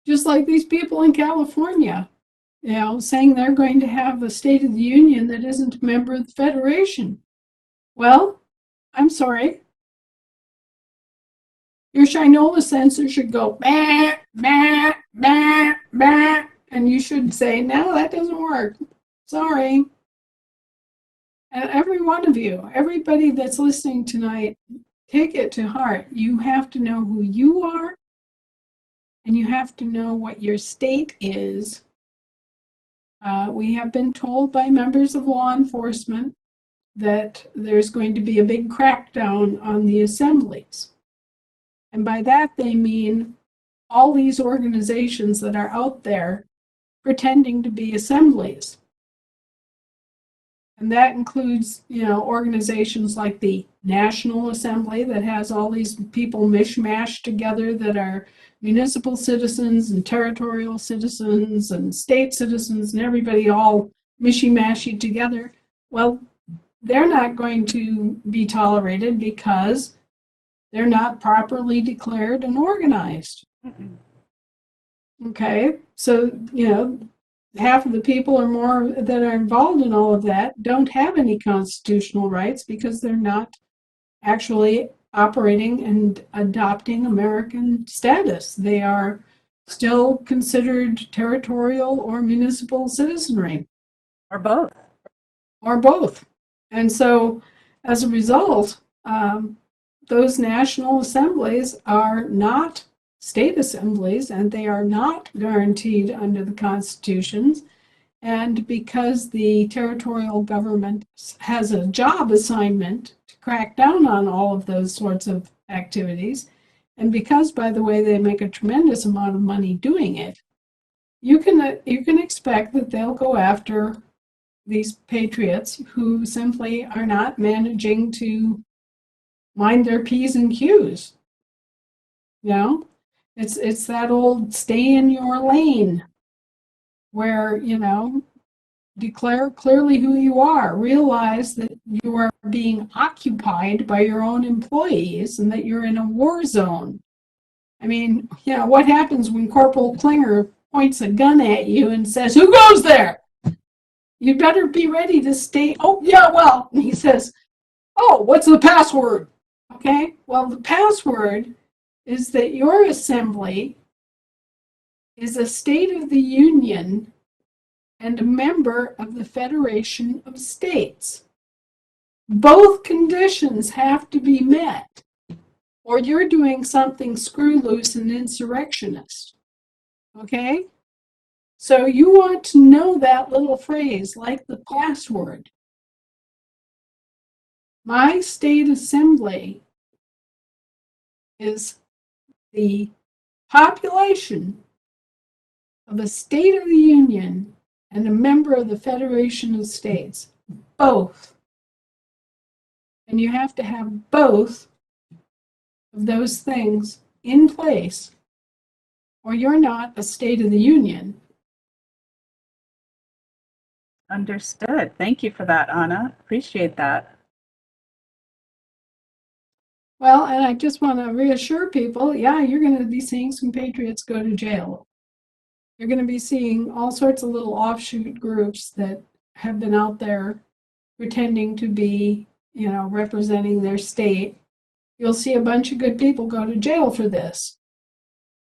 Just like these people in California, saying they're going to have a State of the Union that isn't a member of the Federation. Well, I'm sorry. Your Shinola sensor should go, bah, bah, bah, bah, and you should say, no, that doesn't work. Sorry. And every one of you, everybody that's listening tonight, take it to heart. You have to know who you are, and you have to know what your state is. We have been told by members of law enforcement that there's going to be a big crackdown on the assemblies. And by that, they mean all these organizations that are out there pretending to be assemblies. And that includes, organizations like the National Assembly that has all these people mishmashed together that are municipal citizens and territorial citizens and state citizens and everybody all mishy-mashy together. Well, they're not going to be tolerated because they're not properly declared and organized. Okay, so, half of the people or more that are involved in all of that don't have any constitutional rights because they're not actually operating and adopting American status. They are still considered territorial or municipal citizenry. Or both. Or both. And so, as a result, those national assemblies are not state assemblies, and they are not guaranteed under the constitutions. And because the territorial government has a job assignment to crack down on all of those sorts of activities, and because, by the way, they make a tremendous amount of money doing it, you can expect that they'll go after these patriots who simply are not managing to mind their P's and Q's. It's that old stay in your lane where, declare clearly who you are, realize that you are being occupied by your own employees and that you're in a war zone. I mean, what happens when Corporal Klinger points a gun at you and says, "Who goes there?" You better be ready to stay. "Oh, yeah, well," and he says, "Oh, what's the password?" Okay, well, the password is that your assembly is a State of the Union and a member of the Federation of States. Both conditions have to be met, or you're doing something screw loose and insurrectionist. Okay? So you want to know that little phrase, like the password. My state assembly is the population of a State of the Union and a member of the Federation of States. Both. And you have to have both of those things in place, or you're not a State of the Union. Understood. Thank you for that, Anna. Appreciate that. Well, and I just want to reassure people, you're going to be seeing some patriots go to jail. You're going to be seeing all sorts of little offshoot groups that have been out there pretending to be, representing their state. You'll see a bunch of good people go to jail for this.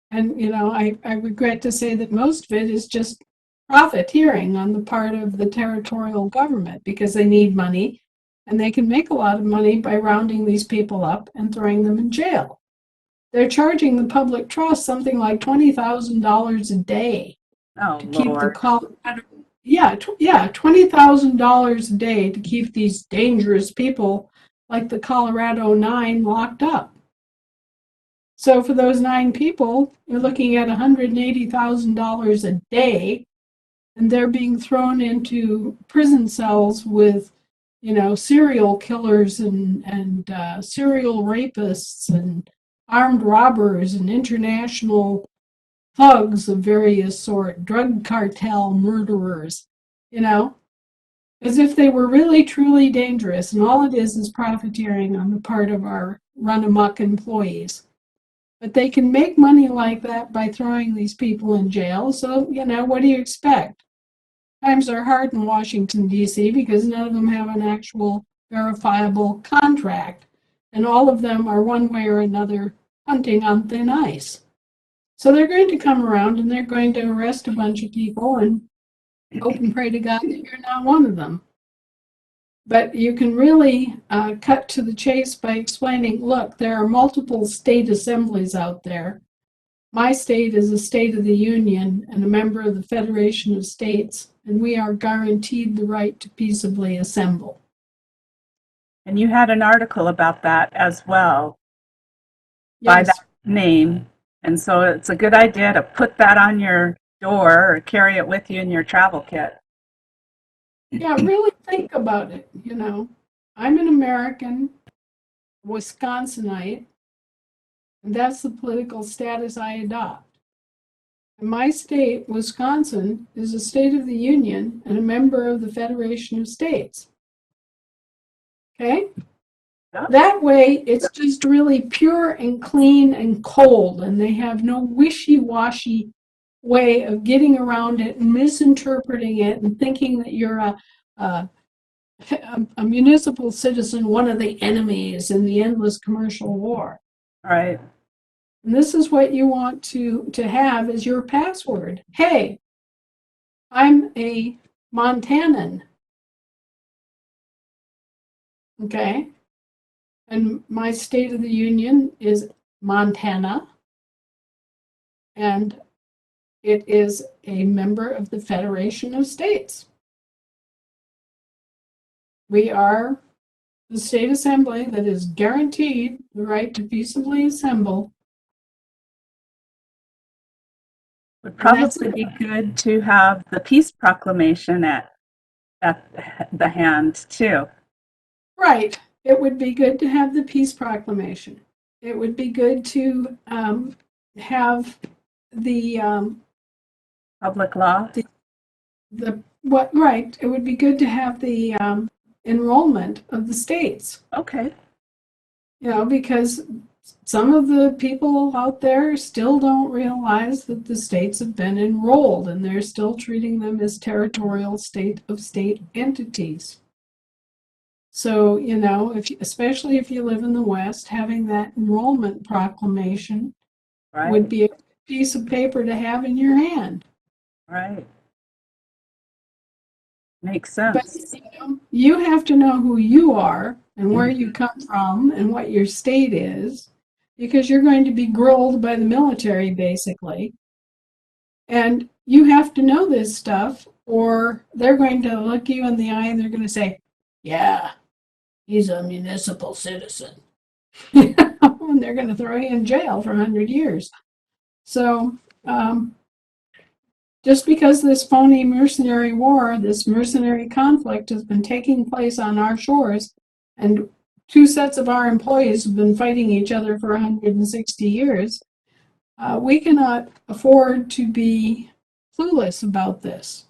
And, I regret to say that most of it is just profiteering on the part of the territorial government because they need money, and they can make a lot of money by rounding these people up and throwing them in jail. They're charging the public trust something like $20,000 a day to keep Lord. $20,000 a day to keep these dangerous people like the Colorado 9 locked up. So for those 9 people, you're looking at $180,000 a day, and they're being thrown into prison cells with, serial killers and serial rapists and armed robbers and international thugs of various sort, drug cartel murderers, as if they were really truly dangerous, and all it is profiteering on the part of our run amok employees. But they can make money like that by throwing these people in jail. So, what do you expect? Times are hard in Washington, D.C. because none of them have an actual verifiable contract. And all of them are one way or another hunting on thin ice. So they're going to come around and they're going to arrest a bunch of people and hope and pray to God that you're not one of them. But you can really cut to the chase by explaining, look, there are multiple state assemblies out there. My state is a state of the Union and a member of the Federation of States, and we are guaranteed the right to peaceably assemble. And you had an article about that as well, by Yes. that name. And so it's a good idea to put that on your door or carry it with you in your travel kit. Yeah, really think about it. I'm an American, Wisconsinite, and that's the political status I adopt. And my state, Wisconsin, is a state of the Union and a member of the Federation of States. Okay? Yeah. That way, it's just really pure and clean and cold, and they have no wishy-washy way of getting around it and misinterpreting it and thinking that you're a municipal citizen, one of the enemies in the endless commercial war. Right. And this is what you want to have as your password. Hey, I'm a Montanan. Okay? And my state of the union is Montana. And it is a member of the Federation of States. We are the state assembly that is guaranteed the right to peaceably assemble. Would probably be good to have the peace proclamation at the hand too. Right. It would be good to have the peace proclamation. It would be good to have the Public law. Right. It would be good to have the enrollment of the states. Okay. Because some of the people out there still don't realize that the states have been enrolled and they're still treating them as territorial state entities. So, especially if you live in the West, having that enrollment proclamation would be a piece of paper to have in your hand. Right. Makes sense. But you have to know who you are and where you come from and what your state is, because you're going to be grilled by the military, basically. And you have to know this stuff, or they're going to look you in the eye and they're going to say, yeah, he's a municipal citizen. And they're going to throw you in jail for 100 years. So, just because this phony mercenary war, this mercenary conflict has been taking place on our shores, and two sets of our employees have been fighting each other for 160 years, we cannot afford to be clueless about this,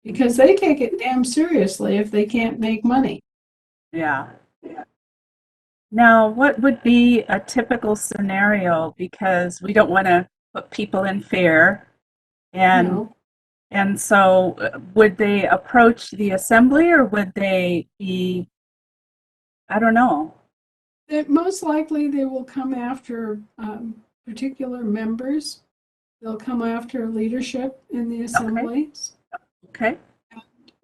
because they take it damn seriously if they can't make money. Yeah. Now, what would be a typical scenario? Because we don't want to put people in fear. And so would they approach the assembly, or would they be, I don't know. Most likely they will come after particular members. They'll come after leadership in the assemblies. Okay.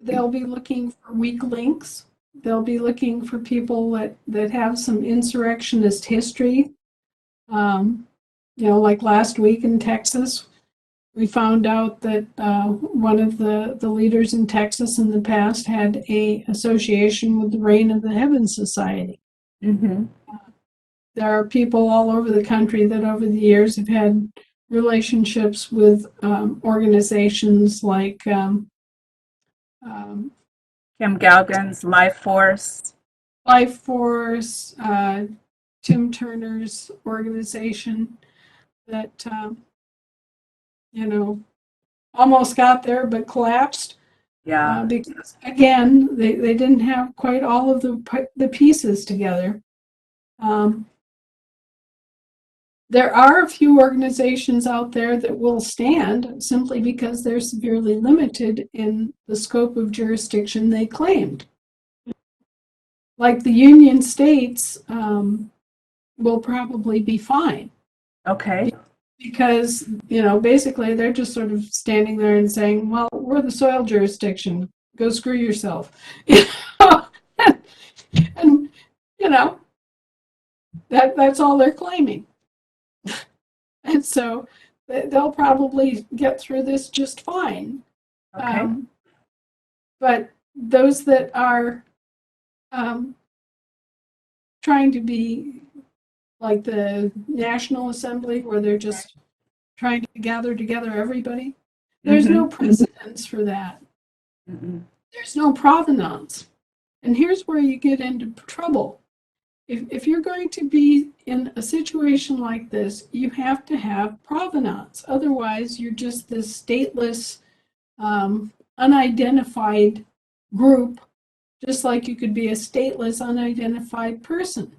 They'll be looking for weak links. They'll be looking for people that have some insurrectionist history. Like last week in Texas, we found out that one of the leaders in Texas in the past had a association with the Reign of the Heaven Society. Mm-hmm. There are people all over the country that over the years have had relationships with organizations like Kim Gaugen's Life Force. Life Force, Tim Turner's organization that, almost got there but collapsed. Yeah. Because, again, they didn't have quite all of the pieces together. There are a few organizations out there that will stand simply because they're severely limited in the scope of jurisdiction they claimed. Like the Union States will probably be fine. Okay. Because, basically they're just sort of standing there and saying, well, we're the soil jurisdiction. Go screw yourself. And, that's all they're claiming. And so they'll probably get through this just fine. Okay. But those that are trying to be like the National Assembly, where they're just trying to gather together everybody, there's no precedence for that. There's no provenance. And here's where you get into trouble. If you're going to be in a situation like this, you have to have provenance. Otherwise, you're just this stateless, unidentified group, just like you could be a stateless, unidentified person.